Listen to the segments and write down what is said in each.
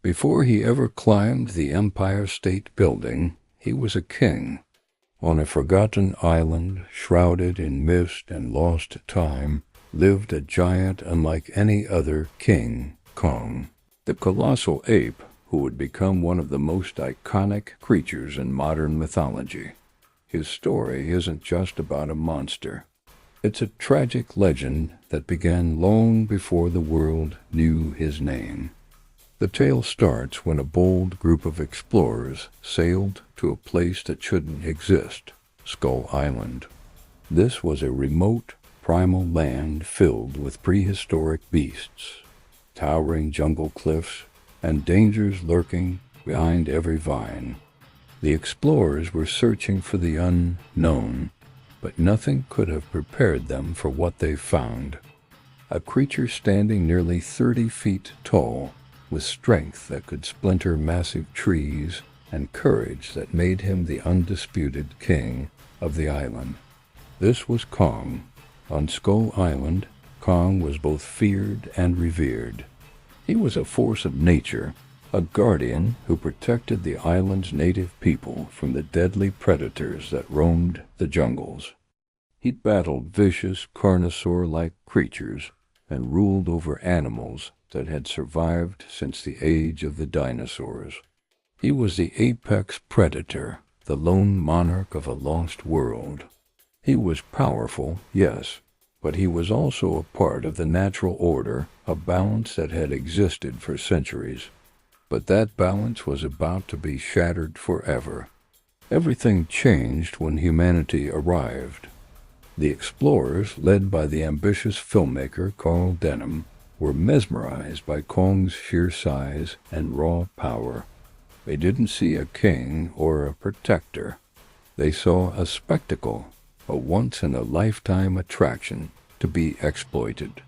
Before he ever climbed the Empire State Building, he was a king. On a forgotten island, shrouded in mist and lost time, lived a giant unlike any other king, Kong, the colossal ape who would become one of the most iconic creatures in modern mythology. His story isn't just about a monster. It's a tragic legend that began long before the world knew his name. The tale starts when a bold group of explorers sailed to a place that shouldn't exist, Skull Island. This was a remote, primal land filled with prehistoric beasts, towering jungle cliffs, and dangers lurking behind every vine. The explorers were searching for the unknown, but nothing could have prepared them for what they found. A creature standing nearly 30 feet tall, with strength that could splinter massive trees and courage that made him the undisputed king of the island. This was Kong. On Skull Island, Kong was both feared and revered. He was a force of nature, a guardian who protected the island's native people from the deadly predators that roamed the jungles. He'd battled vicious, carnivore-like creatures and ruled over animals that had survived since the age of the dinosaurs. He was the apex predator, the lone monarch of a lost world. He was powerful, yes, but he was also a part of the natural order, a balance that had existed for centuries. But that balance was about to be shattered forever. Everything changed when humanity arrived. The explorers, led by the ambitious filmmaker Carl Denham, were mesmerized by Kong's sheer size and raw power. They didn't see a king or a protector. They saw a spectacle, a once-in-a-lifetime attraction to be exploited.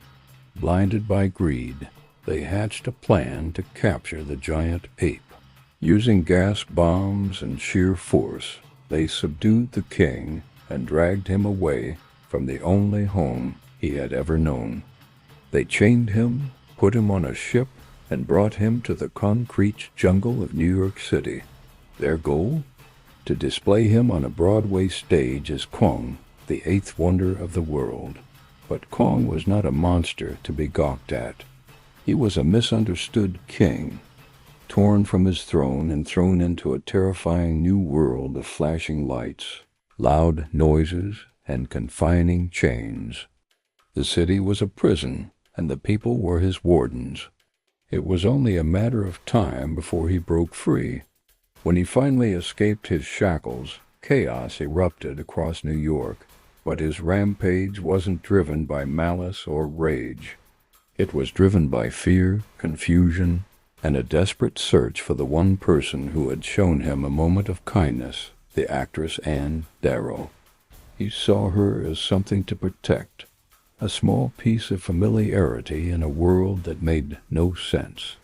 Blinded by greed, they hatched a plan to capture the giant ape. Using gas bombs and sheer force, they subdued the king and dragged him away from the only home he had ever known. They chained him, put him on a ship, and brought him to the concrete jungle of New York City. Their goal? To display him on a Broadway stage as Kong, the eighth wonder of the world. But Kong was not a monster to be gawked at. He was a misunderstood king, torn from his throne and thrown into a terrifying new world of flashing lights, loud noises, and confining chains. The city was a prison, and the people were his wardens. It was only a matter of time before he broke free. When he finally escaped his shackles, chaos erupted across New York, but his rampage wasn't driven by malice or rage. It was driven by fear, confusion, and a desperate search for the one person who had shown him a moment of kindness, the actress Anne Darrow. He saw her as something to protect, a small piece of familiarity in a world that made no sense.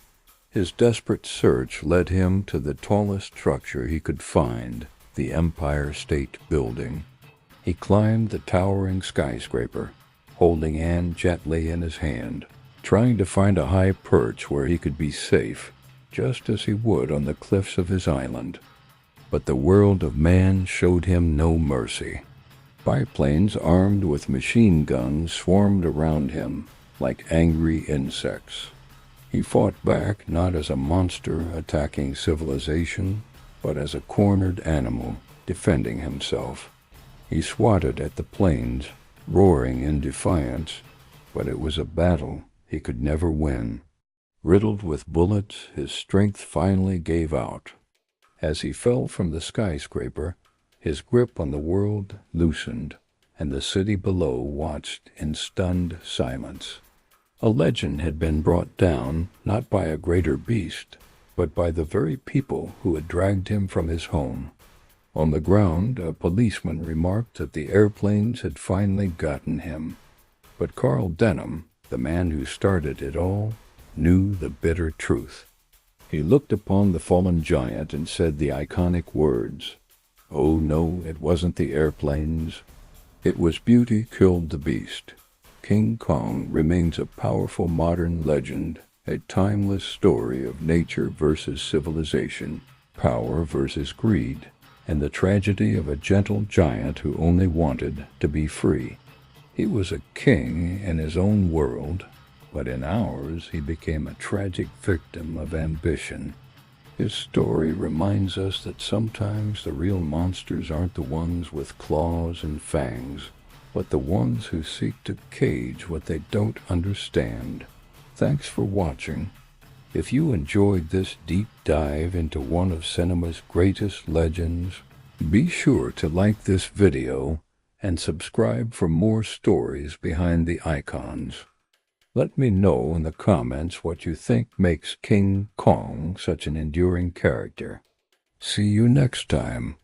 His desperate search led him to the tallest structure he could find, the Empire State Building. He climbed the towering skyscraper, holding Anne gently in his hand, trying to find a high perch where he could be safe, just as he would on the cliffs of his island. But the world of man showed him no mercy. Biplanes armed with machine guns swarmed around him like angry insects. He fought back not as a monster attacking civilization, but as a cornered animal defending himself. He swatted at the planes, roaring in defiance, but it was a battle he could never win. Riddled with bullets, his strength finally gave out. As he fell from the skyscraper, his grip on the world loosened, and the city below watched in stunned silence. A legend had been brought down not by a greater beast, but by the very people who had dragged him from his home. On the ground, a policeman remarked that the airplanes had finally gotten him. But Carl Denham, the man who started it all, knew the bitter truth. He looked upon the fallen giant and said the iconic words, "Oh no, it wasn't the airplanes. It was beauty killed the beast." King Kong remains a powerful modern legend, a timeless story of nature versus civilization, power versus greed, and the tragedy of a gentle giant who only wanted to be free. He was a king in his own world, but in ours he became a tragic victim of ambition. His story reminds us that sometimes the real monsters aren't the ones with claws and fangs, but the ones who seek to cage what they don't understand. Thanks for watching. If you enjoyed this deep dive into one of cinema's greatest legends, be sure to like this video and subscribe for more stories behind the icons. Let me know in the comments what you think makes King Kong such an enduring character. See you next time.